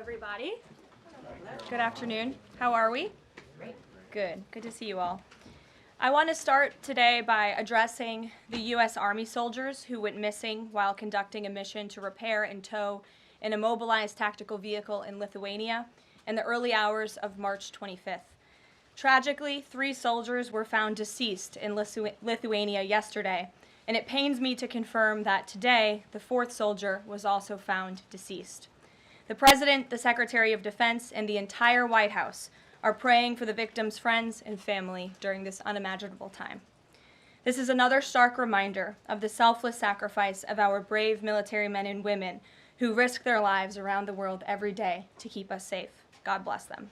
everybody. Good afternoon. How are we? Great. Good. Good to see you all. I want to start today by addressing the U.S. Army soldiers who went missing while conducting a mission to repair and tow an immobilized tactical vehicle in Lithuania in the early hours of March 25th. Tragically, 3 soldiers were found deceased in Lithuania yesterday, and it pains me to confirm that today the 4th soldier was also found deceased. The President, the Secretary of Defense, and the entire White House are praying for the victims' friends and family during this unimaginable time. This is another stark reminder of the selfless sacrifice of our brave military men and women who risk their lives around the world every day to keep us safe. God bless them.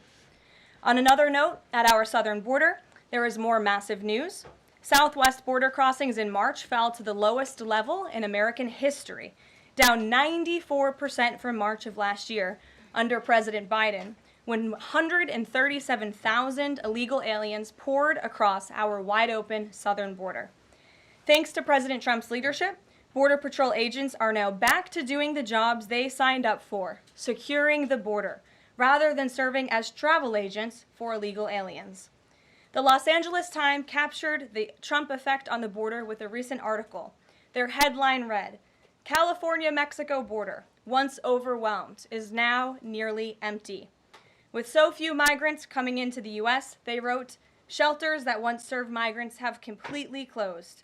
On another note, at our southern border, there is more massive news. Southwest border crossings in March fell to the lowest level in American history, down 94% from March of last year under President Biden, when 137,000 illegal aliens poured across our wide-open southern border. Thanks to President Trump's leadership, Border Patrol agents are now back to doing the jobs they signed up for, securing the border, rather than serving as travel agents for illegal aliens. The Los Angeles Times captured the Trump effect on the border with a recent article. Their headline read, "California-Mexico border, once overwhelmed, is now nearly empty." With so few migrants coming into the U.S., they wrote, "Shelters that once served migrants have completely closed."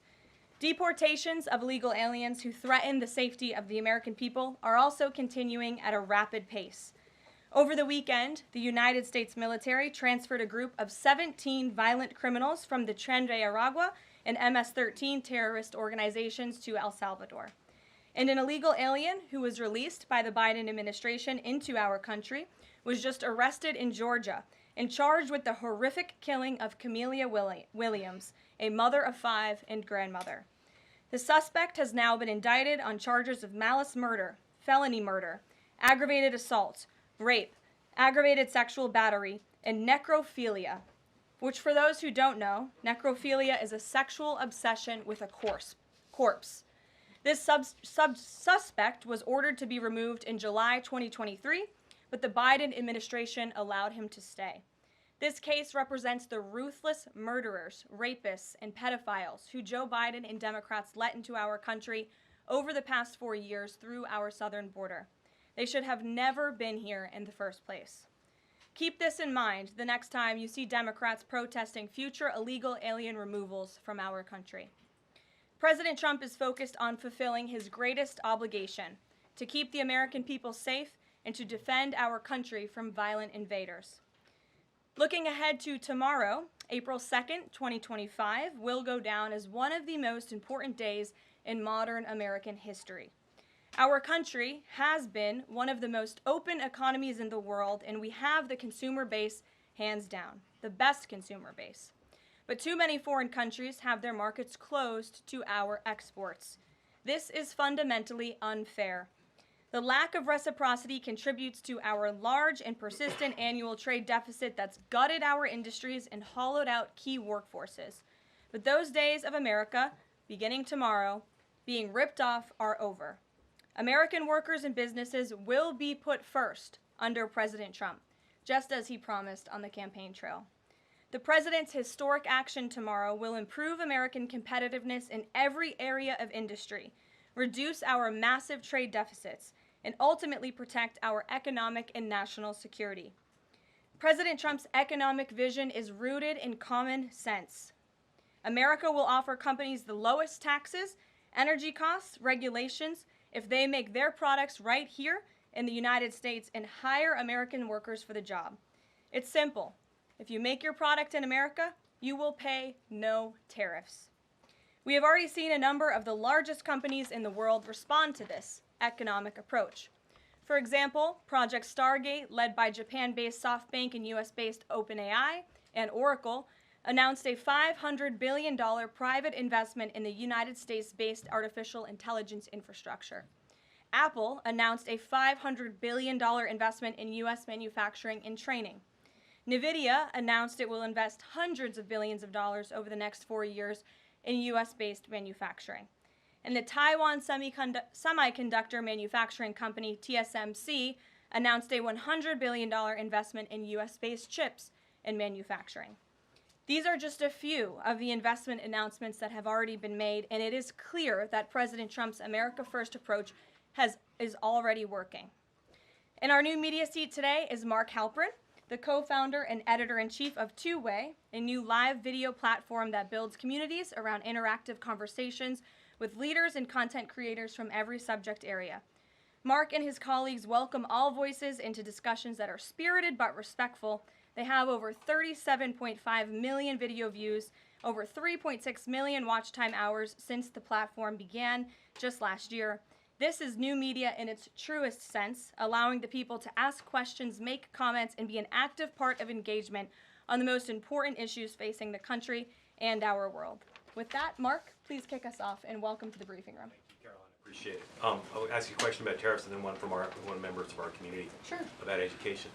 Deportations of illegal aliens who threaten the safety of the American people are also continuing at a rapid pace. Over the weekend, the United States military transferred a group of 17 violent criminals from the Tren de Aragua and MS-13 terrorist organizations to El Salvador. And an illegal alien who was released by the Biden administration into our country was just arrested in Georgia and charged with the horrific killing of Camelia Williams, a mother of 5 and grandmother. The suspect has now been indicted on charges of malice murder, felony murder, aggravated assault, rape, aggravated sexual battery, and necrophilia, which, for those who don't know, necrophilia is a sexual obsession with a corpse. This suspect was ordered to be removed in July 2023, but the Biden administration allowed him to stay. This case represents the ruthless murderers, rapists, and pedophiles who Joe Biden and Democrats let into our country over the past 4 years through our southern border. They should have never been here in the first place. Keep this in mind the next time you see Democrats protesting future illegal alien removals from our country. President Trump is focused on fulfilling his greatest obligation, to keep the American people safe and to defend our country from violent invaders. Looking ahead to tomorrow, April 2nd, 2025, will go down as one of the most important days in modern American history. Our country has been one of the most open economies in the world, and we have the consumer base hands down, the best consumer base. But too many foreign countries have their markets closed to our exports. This is fundamentally unfair. The lack of reciprocity contributes to our large and persistent annual trade deficit that's gutted our industries and hollowed out key workforces. But those days of America, beginning tomorrow, being ripped off are over. American workers and businesses will be put first under President Trump, just as he promised on the campaign trail. The president's historic action tomorrow will improve American competitiveness in every area of industry, reduce our massive trade deficits, and ultimately protect our economic and national security. President Trump's economic vision is rooted in common sense. America will offer companies the lowest taxes, energy costs, regulations, if they make their products right here in the United States and hire American workers for the job. It's simple. If you make your product in America, you will pay no tariffs. We have already seen a number of the largest companies in the world respond to this economic approach. For example, Project Stargate, led by Japan-based SoftBank and US-based OpenAI, and Oracle, announced a $500 billion private investment in the United States-based artificial intelligence infrastructure. Apple announced a $500 billion investment in US manufacturing and training. NVIDIA announced it will invest hundreds of billions of dollars over the next 4 years in US-based manufacturing. And the Taiwan semiconductor manufacturing company TSMC announced a $100 billion investment in U.S.-based chips and manufacturing. These are just a few of the investment announcements that have already been made, and it is clear that President Trump's America First approach is already working. In our new media seat today is Mark Halperin, the co-founder and editor-in-chief of Two Way, a new live video platform that builds communities around interactive conversations with leaders and content creators from every subject area. Mark and his colleagues welcome all voices into discussions that are spirited but respectful. They have over 37.5 million video views, over 3.6 million watch time hours since the platform began just last year. This is new media in its truest sense, allowing the people to ask questions, make comments, and be an active part of engagement on the most important issues facing the country and our world. With that, Mark, please kick us off and welcome to the briefing room. Thank you, Caroline. Appreciate it. I'll ask you a question about tariffs and then one from one members of our community about education.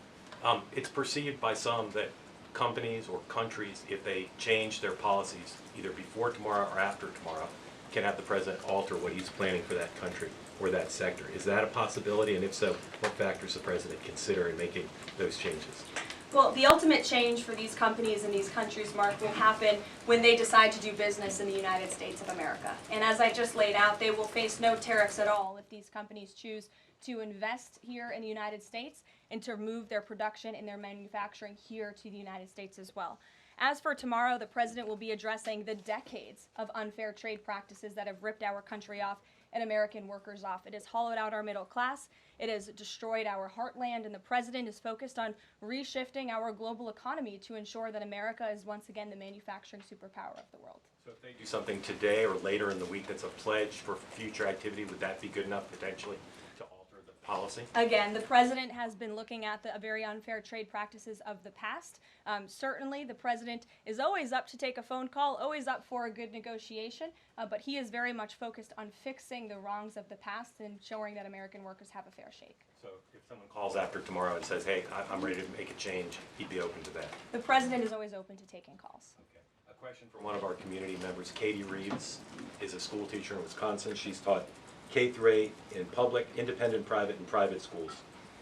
It's perceived by some that companies or countries, if they change their policies either before tomorrow or after tomorrow, can have the president alter what he's planning for that country or that sector. Is that a possibility? And if so, what factors the president consider in making those changes? Well, the ultimate change for these companies in these countries, Mark, will happen when they decide to do business in the United States of America. And as I just laid out, they will face no tariffs at all if these companies choose to invest here in the United States and to move their production and their manufacturing here to the United States as well. As for tomorrow, the president will be addressing the decades of unfair trade practices that have ripped our country off and American workers off. It has hollowed out our middle class. It has destroyed our heartland, and the president is focused on reshifting our global economy to ensure that America is once again the manufacturing superpower of the world. So if they do something today or later in the week that's a pledge for future activity, would that be good enough potentially to alter the policy? Again, the president has been looking at the very unfair trade practices of the past. Certainly, the president is always up to take a phone call, always up for a good negotiation, but he is very much focused on fixing the wrongs of the past and ensuring that American workers have a fair shake. So if someone calls after tomorrow and says, hey, I'm ready to make a change, he'd be open to that? The president is always open to taking calls. Okay. A question from one of our community members. Katie Reeves is a school teacher in Wisconsin. She's taught K-8 in public, independent, private, and private schools.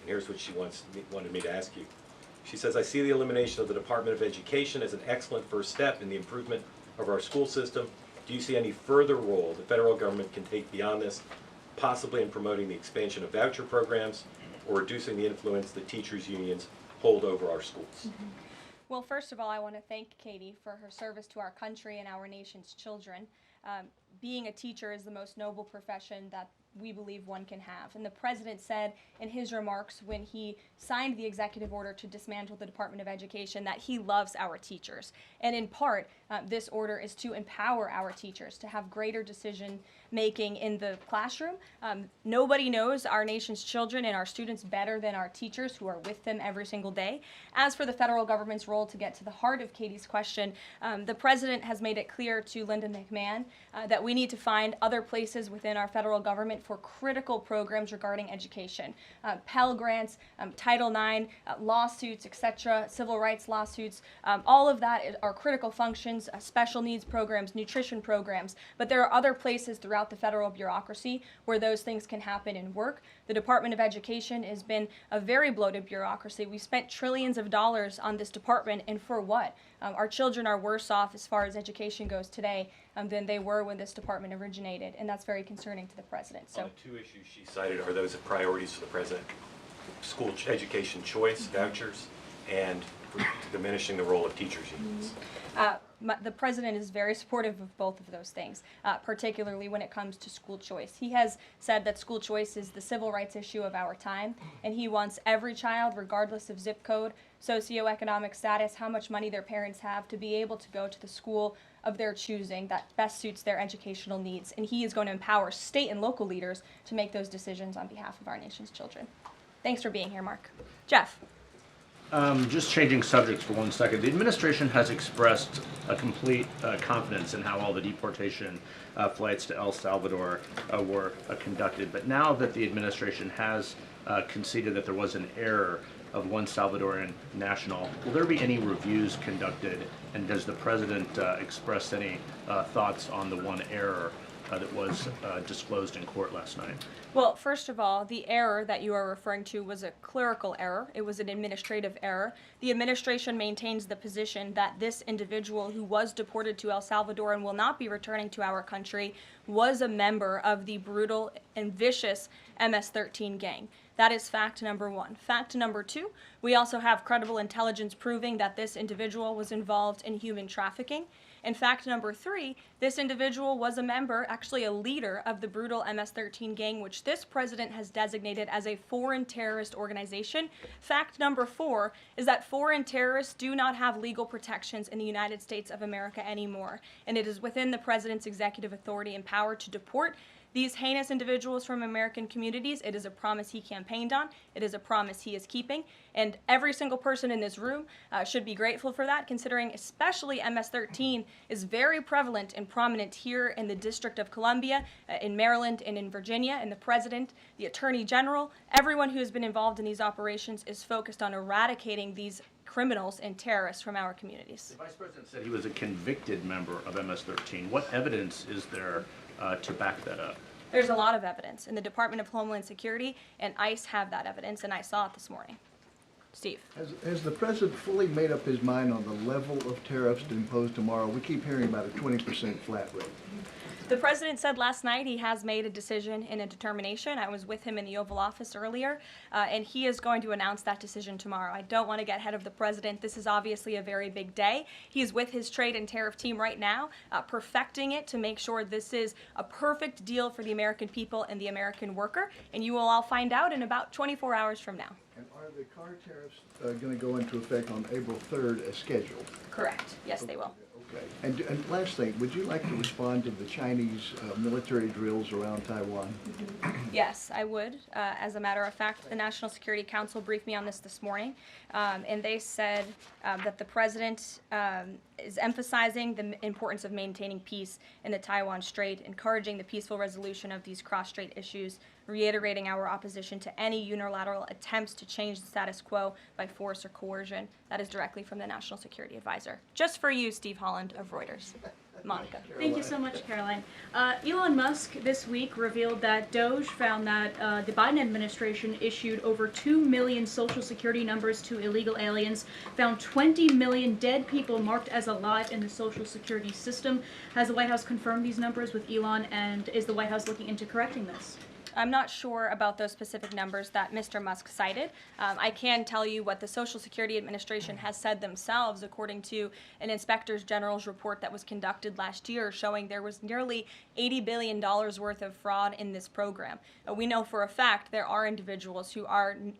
And here's what she wanted me to ask you. She says, I see the elimination of the Department of Education as an excellent first step in the improvement of our school system. Do you see any further role the federal government can take beyond this, possibly in promoting the expansion of voucher programs or reducing the influence that teachers' unions hold over our schools? Mm-hmm. Well, first of all, I want to thank Katie for her service to our country and our nation's children. Being a teacher is the most noble profession that we believe one can have. And the president said in his remarks when he signed the executive order to dismantle the Department of Education that he loves our teachers. And in part, this order is to empower our teachers to have greater decision making in the classroom. Nobody knows our nation's children and our students better than our teachers who are with them every single day. As for the federal government's role, to get to the heart of Katie's question, the president has made it clear to Linda McMahon that we need to find other places within our federal government for critical programs regarding education. Pell Grants, Title IX, lawsuits, etc., civil rights lawsuits, all of that are critical functions, special needs programs, nutrition programs, but there are other places throughout the federal bureaucracy where those things can happen and work. The Department of Education has been a very bloated bureaucracy. We spent trillions of dollars on this department, and for what? Our children are worse off as far as education goes today than they were when this department originated, and that's very concerning to the president. So, the two issues she cited, are those priorities for the president? School education choice, vouchers, and diminishing the role of teachers' unions. The president is very supportive of both of those things, particularly when it comes to school choice. He has said that school choice is the civil rights issue of our time, and he wants every child, regardless of zip code, socioeconomic status, how much money their parents have, to be able to go to the school of their choosing that best suits their educational needs. And he is going to empower state and local leaders to make those decisions on behalf of our nation's children. Thanks for being here, Mark. Jeff. Just changing subjects for 1 second. The administration has expressed a complete confidence in how all the deportation flights to El Salvador were conducted. But now that the administration has conceded that there was an error of one Salvadoran national, will there be any reviews conducted? And does the president express any thoughts on the one error that was disclosed in court last night? Well, first of all, the error that you are referring to was a clerical error. It was an administrative error. The administration maintains the position that this individual who was deported to El Salvador and will not be returning to our country was a member of the brutal and vicious MS-13 gang. That is fact number one. Fact number two, we also have credible intelligence proving that this individual was involved in human trafficking. And fact number three, this individual was a member, actually a leader of the brutal MS-13 gang, which this president has designated as a foreign terrorist organization. Fact number four is that foreign terrorists do not have legal protections in the United States of America anymore. And it is within the president's executive authority and power to deport these heinous individuals from American communities. It is a promise he campaigned on. It is a promise he is keeping. And every single person in this room should be grateful for that, considering especially MS-13 is very prevalent and prominent here in the District of Columbia, in Maryland, and in Virginia. And the president, the attorney general, everyone who has been involved in these operations is focused on eradicating these criminals and terrorists from our communities. The vice president said he was a convicted member of MS-13. What evidence is there to back that up? There's a lot of evidence, and the Department of Homeland Security and ICE have that evidence, and I saw it this morning. Steve. Has the president fully made up his mind on the level of tariffs to impose tomorrow? We keep hearing about a 20% flat rate. The president said last night he has made a decision and a determination. I was with him in the Oval Office earlier, and he is going to announce that decision tomorrow. I don't want to get ahead of the president. This is obviously a very big day. He is with his trade and tariff team right now, perfecting it to make sure this is a perfect deal for the American people and the American worker, and you will all find out in about 24 hours from now. And are the car tariffs going to go into effect on April 3rd as scheduled? Correct. Yes, they will. Okay. And last thing, would you like to respond to the Chinese military drills around Taiwan? Yes, I would. As a matter of fact, the National Security Council briefed me on this morning, and they said that the president is emphasizing the importance of maintaining peace in the Taiwan Strait, encouraging the peaceful resolution of these cross-strait issues, reiterating our opposition to any unilateral attempts to change the status quo by force or coercion. That is directly from the National Security Advisor. Just for you, Steve Holland of Reuters. Monica. Thank you so much, Caroline. Elon Musk this week revealed that Doge found that the Biden administration issued over 2 million Social Security numbers to illegal aliens, found 20 million dead people marked as alive in the Social Security system. Has the White House confirmed these numbers with Elon, and is the White House looking into correcting this? I'm not sure about those specific numbers that Mr. Musk cited. I can tell you what the Social Security Administration has said themselves, according to an Inspector General's report that was conducted last year, showing there was nearly $80 billion worth of fraud in this program. We know for a fact there are individuals who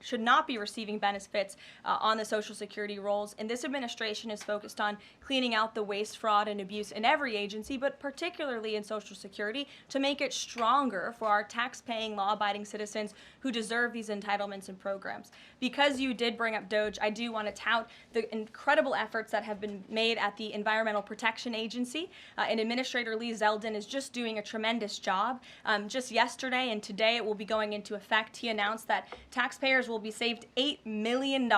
should not be receiving benefits on the Social Security rolls, and this administration is focused on cleaning out the waste, fraud, and abuse in every agency, but particularly in Social Security, to make it stronger for our tax-paying, law-abiding citizens who deserve these entitlements and programs. Because you did bring up Doge, I do want to tout the incredible efforts that have been made at the Environmental Protection Agency, and Administrator Lee Zeldin is just doing a tremendous job. Just yesterday and today it will be going into effect. He announced that taxpayers will be saved $8 million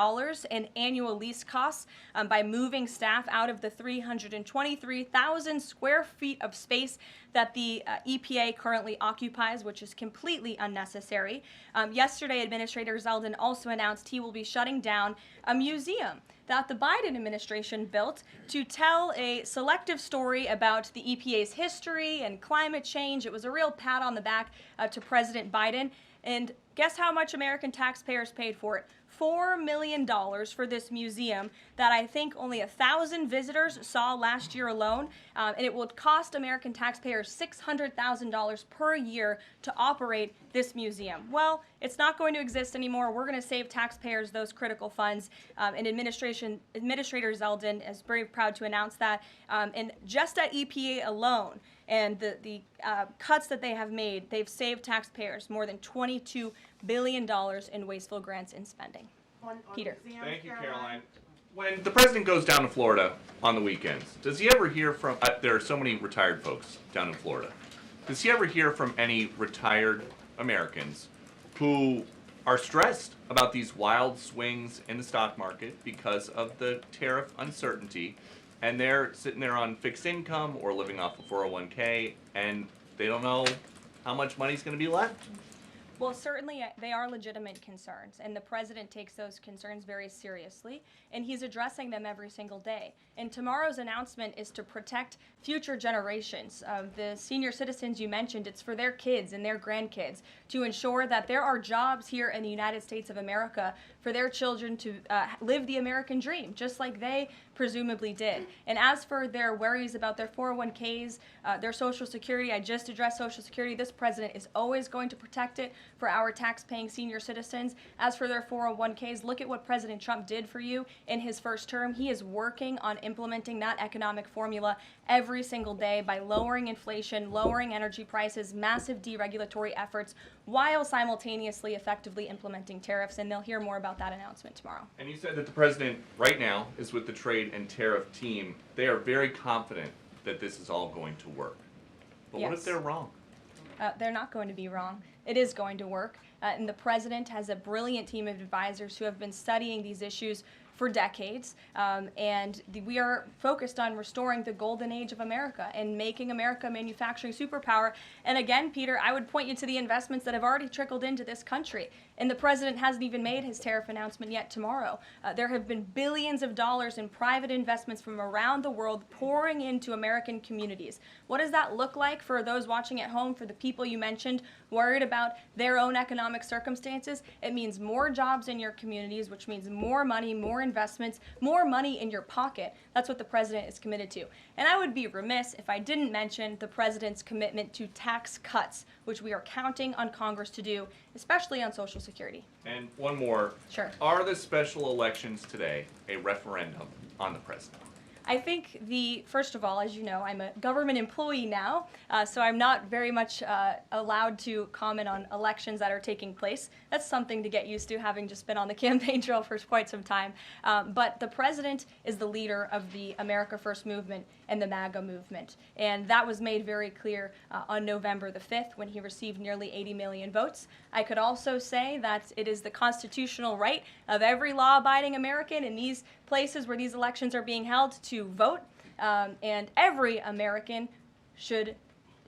in annual lease costs by moving staff out of the 323,000 square feet of space that the EPA currently occupies, which is completely unnecessary. Yesterday, Administrator Zeldin also announced he will be shutting down a museum that the Biden administration built to tell a selective story about the EPA's history and climate change. It was a real pat on the back to President Biden. And guess how much American taxpayers paid for it? $4 million for this museum that I think only 1,000 visitors saw last year alone, and it will cost American taxpayers $600,000 per year to operate this museum. Well, it's not going to exist anymore. We're going to save taxpayers those critical funds, and Administrator Zeldin is very proud to announce that. And just at EPA alone, and the cuts that they have made, they've saved taxpayers more than $22 billion in wasteful grants and spending. Peter. Thank you, Caroline. When the president goes down to Florida on the weekends, does he ever hear from, there are so many retired folks down in Florida, does he ever hear from any retired Americans who are stressed about these wild swings in the stock market because of the tariff uncertainty, and they're sitting there on fixed income or living off a 401k, and They don't know how much money's going to be left. Well, certainly they are legitimate concerns, and the president takes those concerns very seriously, and he's addressing them every single day. And tomorrow's announcement is to protect future generations. The senior citizens you mentioned, it's for their kids and their grandkids to ensure that there are jobs here in the United States of America for their children to live the American dream, just like they presumably did. And as for their worries about their 401ks, their Social Security, I just addressed Social Security. This president is always going to protect it for our tax-paying senior citizens. As for their 401ks, look at what President Trump did for you in his first term. He is working on implementing that economic formula every single day by lowering inflation, lowering energy prices, massive deregulatory efforts, while simultaneously effectively implementing tariffs. And they'll hear more about that announcement tomorrow. And you said that the president right now is with the trade and tariff team. They are very confident that this is all going to work. But what Yes. if they're wrong? They're not going to be wrong. It is going to work. And the president has a brilliant team of advisors who have been studying these issues for decades. We are focused on restoring the golden age of America and making America a manufacturing superpower. And again, Peter, I would point you to the investments that have already trickled into this country. And the president hasn't even made his tariff announcement yet tomorrow. There have been billions of dollars in private investments from around the world pouring into American communities. What does that look like for those watching at home, for the people you mentioned, worried about their own economic circumstances? It means more jobs in your communities, which means more money, more investments, more money in your pocket. That's what the president is committed to. And I would be remiss if I didn't mention the president's commitment to tax cuts, which we are counting on Congress to do, especially on Social Security. And one more. Sure. Are the special elections today a referendum on the president? I think first of all, as you know, I'm a government employee now, so I'm not very much allowed to comment on elections that are taking place. That's something to get used to, having just been on the campaign trail for quite some time. But the president is the leader of the America First movement and the MAGA movement. And that was made very clear on November the 5th when he received nearly 80 million votes. I could also say that it is the constitutional right of every law-abiding American in these places where these elections are being held to vote, and every American should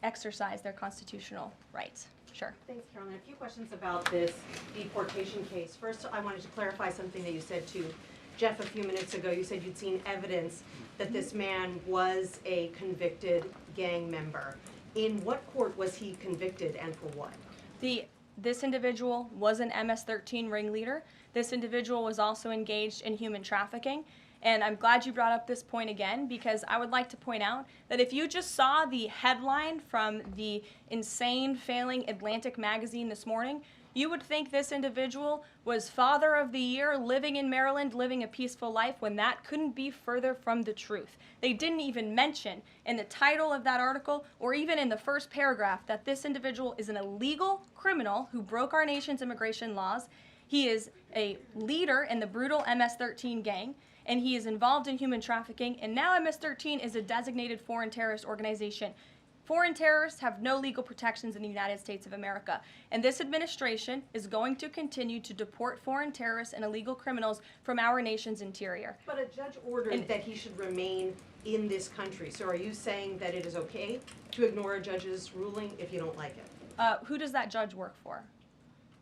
exercise their constitutional rights. Sure. Thanks, Karoline. A few questions about this deportation case. First, I wanted to clarify something that you said to Jeff a few minutes ago. You said you'd seen evidence that this man was a convicted gang member. In what court was he convicted and for what? This individual was an MS-13 ringleader. This individual was also engaged in human trafficking. And I'm glad you brought up this point again, because I would like to point out that if you just saw the headline from the insane, failing Atlantic magazine this morning, you would think this individual was Father of the Year, living in Maryland, living a peaceful life, when that couldn't be further from the truth. They didn't even mention in the title of that article, or even in the first paragraph, that this individual is an illegal criminal who broke our nation's immigration laws. He is a leader in the brutal MS-13 gang, and he is involved in human trafficking, and now MS-13 is a designated foreign terrorist organization. Foreign terrorists have no legal protections in the United States of America, and this administration is going to continue to deport foreign terrorists and illegal criminals from our nation's interior. But a judge ordered that he should remain in this country. So are you saying that it is okay to ignore a judge's ruling if you don't like it? Who does that judge work for?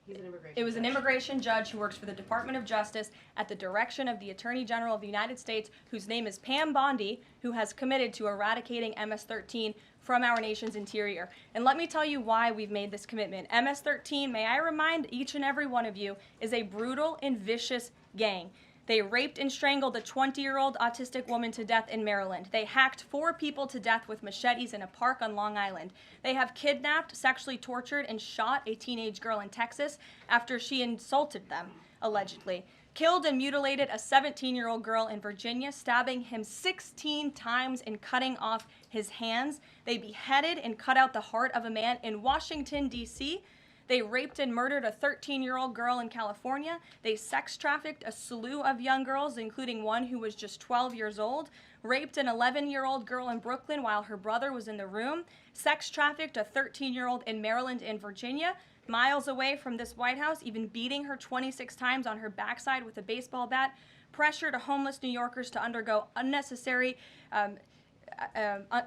He's an immigration It was an judge. immigration judge who works for the Department of Justice at the direction of the Attorney General of the United States, whose name is Pam Bondi, who has committed to eradicating MS-13 from our nation's interior. And let me tell you why we've made this commitment. MS-13, may I remind each and every one of you, is a brutal and vicious gang. They raped and strangled a 20-year-old autistic woman to death in Maryland. They hacked 4 people to death with machetes in a park on Long Island. They have kidnapped, sexually tortured, and shot a teenage girl in Texas after she insulted them, allegedly. Killed and mutilated a 17-year-old girl in Virginia, stabbing him 16 times and cutting off his hands. They beheaded and cut out the heart of a man in Washington, D.C. They raped and murdered a 13-year-old girl in California. They sex trafficked a slew of young girls, including one who was just 12 years old. Raped an 11-year-old girl in Brooklyn while her brother was in the room. Sex trafficked a 13-year-old in Maryland and Virginia, miles away from this White House, even beating her 26 times on her backside with a baseball bat. Pressured homeless New Yorkers to undergo unnecessary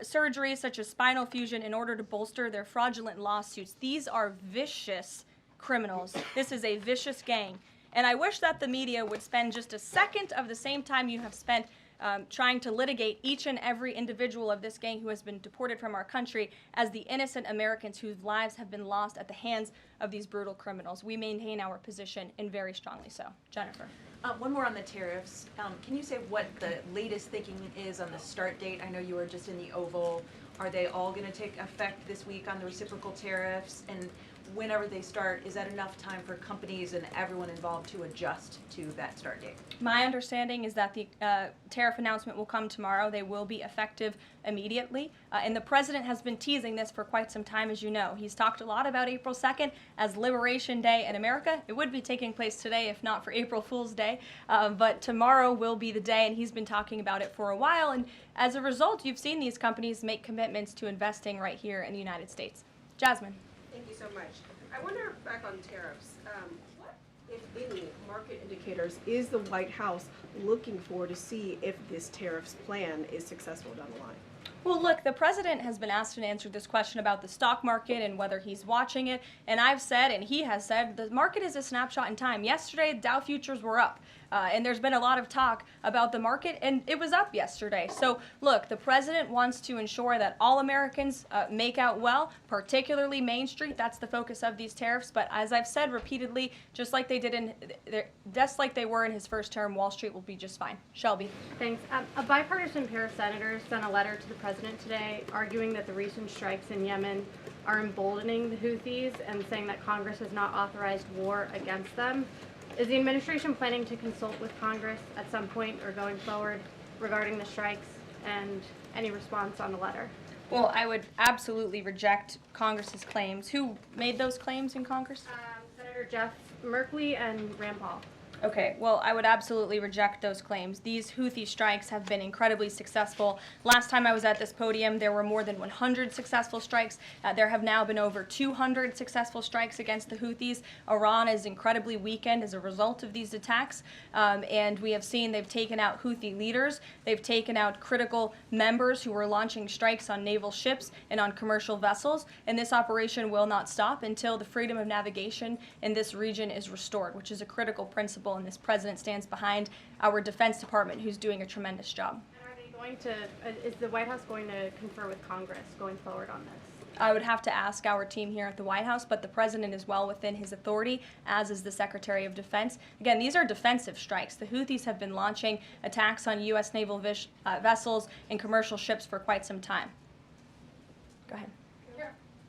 surgeries such as spinal fusion in order to bolster their fraudulent lawsuits. These are vicious criminals. This is a vicious gang. And I wish that the media would spend just a second of the same time you have spent trying to litigate each and every individual of this gang who has been deported from our country as the innocent Americans whose lives have been lost at the hands of these brutal criminals. We maintain our position, and very strongly so. Jennifer. One more on the tariffs. Can you say what the latest thinking is on the start date? I know you were just in the Oval. Are they all going to take effect this week on the reciprocal tariffs? And whenever they start, is that enough time for companies and everyone involved to adjust to that start date? My understanding is that the tariff announcement will come tomorrow. They will be effective immediately. And the president has been teasing this for quite some time, as you know. He's talked a lot about April 2nd as Liberation Day in America. It would be taking place today if not for April Fool's Day. But tomorrow will be the day, and he's been talking about it for a while. And as a result, you've seen these companies make commitments to investing right here in the United States. Jasmine. Thank you so much. I wonder, back on tariffs, what, if any, market indicators is the White House looking for to see if this tariffs plan is successful down the line? Well, look, the president has been asked and answered this question about the stock market and whether he's watching it. And I've said, and he has said, the market is a snapshot in time. Yesterday, Dow futures were up. And there's been a lot of talk about the market, and it was up yesterday. So, look, the president wants to ensure that all Americans make out well, particularly Main Street. That's the focus of these tariffs. But as I've said repeatedly, just like they were in his first term, Wall Street will be just fine. Shelby. Thanks. A bipartisan pair of senators sent a letter to the president today arguing that the recent strikes in Yemen are emboldening the Houthis and saying that Congress has not authorized war against them. Is the administration planning to consult with Congress at some point or going forward regarding the strikes, and any response on the letter? Well, I would absolutely reject Congress's claims. Who made those claims in Congress? Senator Jeff Merkley and Rand Paul. Okay, well, I would absolutely reject those claims. These Houthi strikes have been incredibly successful. Last time I was at this podium, there were more than 100 successful strikes. There have now been over 200 successful strikes against the Houthis. Iran is incredibly weakened as a result of these attacks, and we have seen they've taken out Houthi leaders. They've taken out critical members who were launching strikes on naval ships and on commercial vessels, and this operation will not stop until the freedom of navigation in this region is restored, which is a critical principle. And this president stands behind our Defense Department, who's doing a tremendous job. And are they going to, is the White House going to confer with Congress going forward on this? I would have to ask our team here at the White House, but the president is well within his authority, as is the Secretary of Defense. Again, these are defensive strikes. The Houthis have been launching attacks on U.S. naval vessels and commercial ships for quite some time. Go ahead.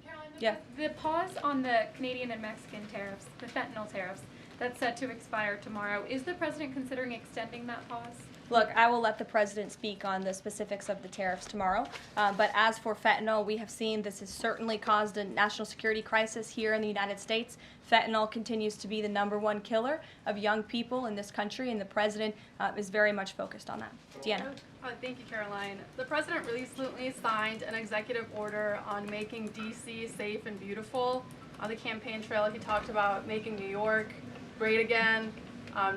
Caroline, the pause on the Canadian and Mexican tariffs, the fentanyl tariffs, that's set to expire tomorrow. Is the president considering extending that pause? Look, I will let the president speak on the specifics of the tariffs tomorrow. But as for fentanyl, we have seen this has certainly caused a national security crisis here in the United States. Fentanyl continues to be the #1 killer of young people in this country, and the president is very much focused on that. Deanna. Thank you, Caroline. The president recently signed an executive order on making D.C. safe and beautiful. On the campaign trail, he talked about making New York great again.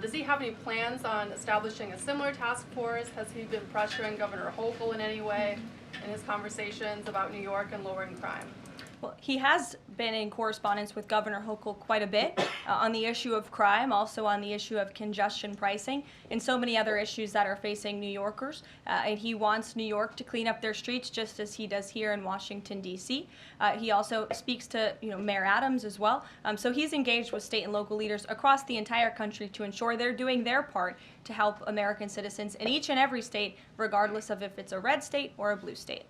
Does he have any plans on establishing a similar task force? Has he been pressuring Governor Hochul in any way in his conversations about New York and lowering crime? Well, he has been in correspondence with Governor Hochul quite a bit on the issue of crime, also on the issue of congestion pricing, and so many other issues that are facing New Yorkers. And he wants New York to clean up their streets just as he does here in Washington, D.C. He also speaks to Mayor Adams as well. So he's engaged with state and local leaders across the entire country to ensure they're doing their part to help American citizens in each and every state, regardless of if it's a red state or a blue state.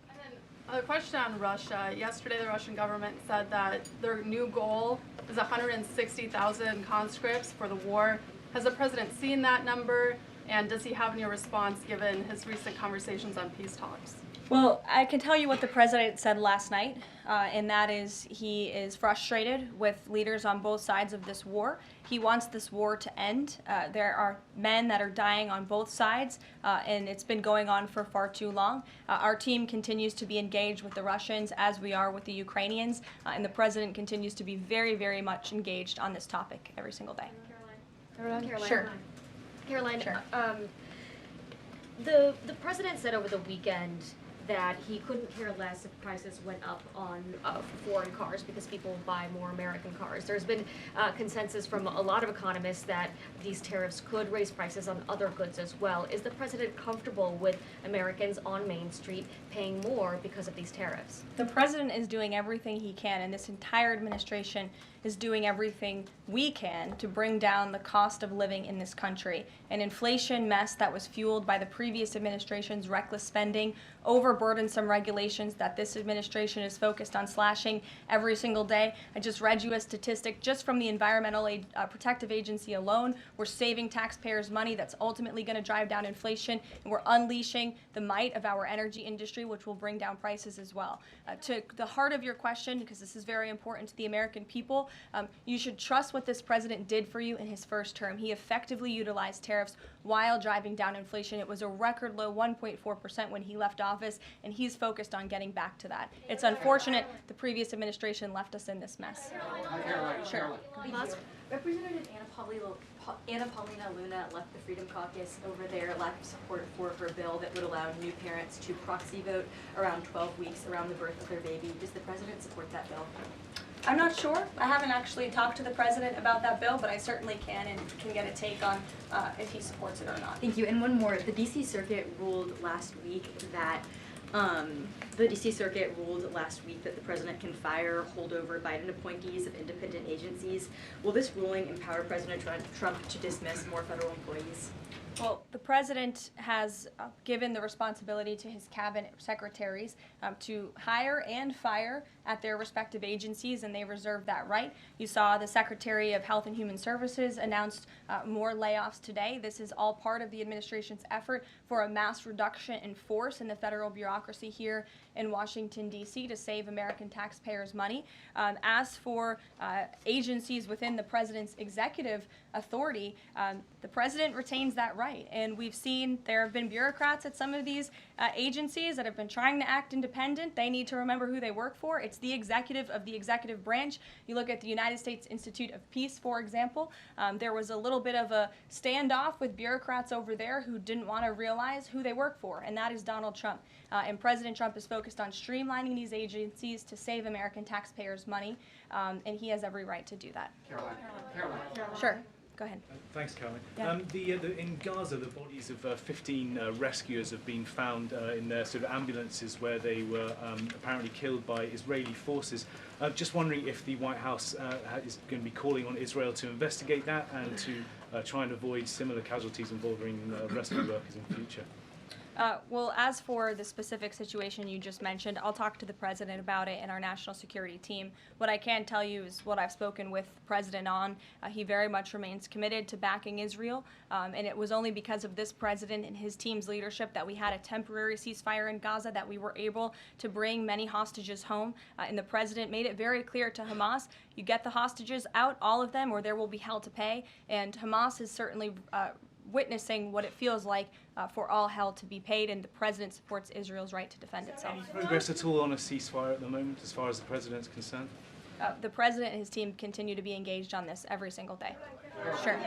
A question on Russia. Yesterday, the Russian government said that their new goal is 160,000 conscripts for the war. Has the president seen that number, and does he have any response given his recent conversations on peace talks? Well, I can tell you what the president said last night, and that is he is frustrated with leaders on both sides of this war. He wants this war to end. There are men that are dying on both sides, and it's been going on for far too long. Our team continues to be engaged with the Russians as we are with the Ukrainians, and the president continues to be very, very much engaged on this topic every single day. Caroline? Sure. Caroline, Sure. The president said over the weekend that he couldn't care less if prices went up on foreign cars because people buy more American cars. There's been consensus from a lot of economists that these tariffs could raise prices on other goods as well. Is the president comfortable with Americans on Main Street paying more because of these tariffs? The president is doing everything he can, and this entire administration is doing everything we can to bring down the cost of living in this country. An inflation mess that was fueled by the previous administration's reckless spending, overburdensome regulations that this administration is focused on slashing every single day. I just read you a statistic just from the Environmental Protective Agency alone. We're saving taxpayers money that's ultimately going to drive down inflation, and we're unleashing the might of our energy industry, which will bring down prices as well. To the heart of your question, because this is very important to the American people, you should trust what this president did for you in his first term. He effectively utilized tariffs while driving down inflation. It was a record low 1.4% when he left office, and he's focused on getting back to that. It's unfortunate the previous administration left us in this mess. Sure. Representative Anna Paulina Luna left the Freedom Caucus over their lack of support for her bill that would allow new parents to proxy vote around 12 weeks around the birth of their baby. Does the president support that bill? I'm not sure. I haven't actually talked to the president about that bill, but I certainly can and can get a take on if he supports it or not. Thank you. And one more. The D.C. Circuit ruled last week that the the president can fire holdover Biden appointees of independent agencies. Will this ruling empower President Trump to dismiss more federal employees? Well, the president has given the responsibility to his cabinet secretaries to hire and fire at their respective agencies, and they reserve that right. You saw the Secretary of Health and Human Services announced more layoffs today. This is all part of the administration's effort for a mass reduction in force in the federal bureaucracy here in Washington, D.C. to save American taxpayers money. As for agencies within the president's executive authority, the president retains that right. And we've seen there have been bureaucrats at some of these agencies that have been trying to act independent. They need to remember who they work for. It's the executive of the executive branch. You look at the United States Institute of Peace, for example. There was a little bit of a standoff with bureaucrats over there who didn't want to realize who they work for, and that is Donald Trump. And President Trump is focused on streamlining these agencies to save American taxpayers money, and he has every right to do that. Karoline. Sure. Go ahead. Thanks, Caroline. Yeah. In Gaza, the bodies of 15 rescuers have been found in their sort of ambulances where they were apparently killed by Israeli forces. Just wondering if the White House is going to be calling on Israel to investigate that and to try and avoid similar casualties involving rescue workers in the future. Well, as for the specific situation you just mentioned, I'll talk to the president about it and our national security team. What I can tell you is what I've spoken with the president on. He very much remains committed to backing Israel, and it was only because of this president and his team's leadership that we had a temporary ceasefire in Gaza, that we were able to bring many hostages home, and the president made it very clear to Hamas, you get the hostages out, all of them, or there will be hell to pay, and Hamas is certainly witnessing what it feels like for all hell to be paid, and the president supports Israel's right to defend itself. Any progress at all on a ceasefire at the moment, as far as the president's concerned? The president and his team continue to be engaged on this every single day. Sure.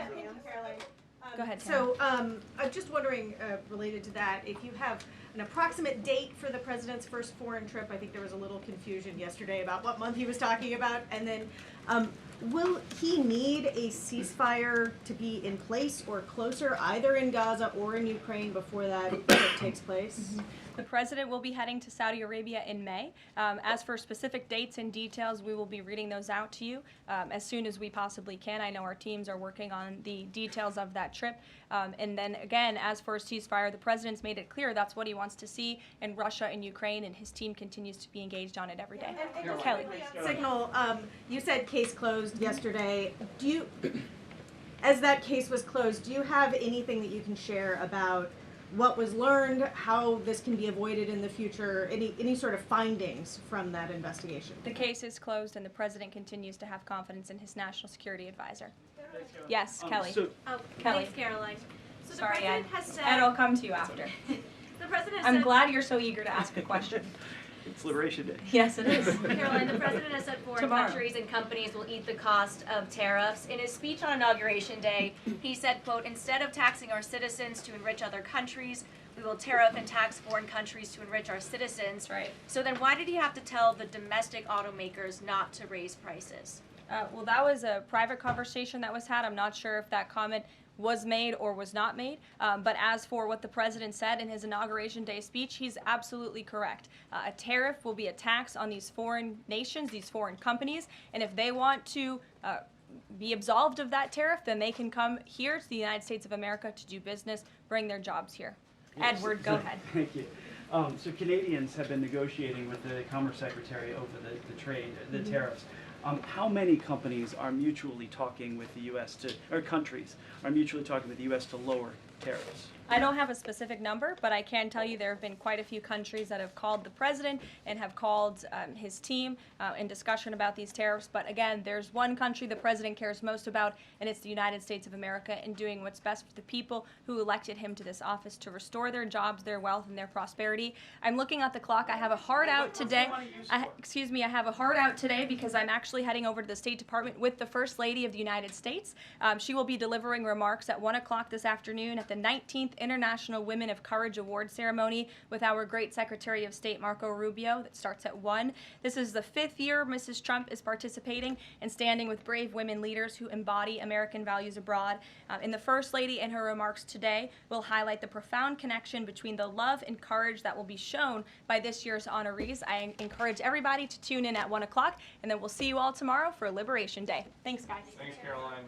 Go ahead, Tamara. So I'm just wondering, related to that, if you have an approximate date for the president's first foreign trip. I think there was a little confusion yesterday about what month he was talking about. And then will he need a ceasefire to be in place or closer, either in Gaza or in Ukraine, before that trip takes place? Mm-hmm. The president will be heading to Saudi Arabia in May. As for specific dates and details, we will be reading those out to you as soon as we possibly can. I know our teams are working on the details of that trip. And then again, as for a ceasefire, the president's made it clear that's what he wants to see in Russia and Ukraine, and his team continues to be engaged on it every day. And Kelly. Signal, you said case closed yesterday. Do you, as that case was closed, do you have anything that you can share about what was learned, how this can be avoided in the future, any sort of findings from that investigation? The case is closed, and the president continues to have confidence in his national security advisor. Yes, Kelly. Kelly. Thanks, Karoline. So the Sorry, president Ed. has said. Ed, I'll come to you after. The president has I'm said. glad you're so eager to ask a question. It's Liberation Day. Yes, it is. Caroline, the president has said foreign countries and companies will eat the cost of tariffs. In his speech on Inauguration Day, he said, quote, instead of taxing our citizens to enrich other countries, we will tariff and tax foreign countries to enrich our citizens. Right. So then why did he have to tell the domestic automakers not to raise prices? Well, that was a private conversation that was had. I'm not sure if that comment was made or was not made. But as for what the president said in his Inauguration Day speech, he's absolutely correct. A tariff will be a tax on these foreign nations, these foreign companies, and if they want to be absolved of that tariff, then they can come here to the United States of America to do business, bring their jobs here. Edward, go ahead. Thank you. So Canadians have been negotiating with the Commerce Secretary over the trade, the tariffs. How many companies are mutually talking with the U.S. or countries are mutually talking with the U.S. to lower tariffs? I don't have a specific number, but I can tell you there have been quite a few countries that have called the president and have called his team in discussion about these tariffs. But again, there's one country the president cares most about, and it's the United States of America, and doing what's best for the people who elected him to this office to restore their jobs, their wealth, and their prosperity. I'm looking at the clock. I have a hard out today. I have a hard out today because I'm actually heading over to the State Department with the First Lady of the United States. She will be delivering remarks at 1 o'clock this afternoon at the 19th International Women of Courage Award ceremony with our great Secretary of State Marco Rubio that starts at 1. This is the 5th year Mrs. Trump is participating and standing with brave women leaders who embody American values abroad. And the First Lady in her remarks today will highlight the profound connection between the love and courage that will be shown by this year's honorees. I encourage everybody to tune in at 1 o'clock, and then we'll see you all tomorrow for Liberation Day. Thanks, guys. Thanks, Caroline.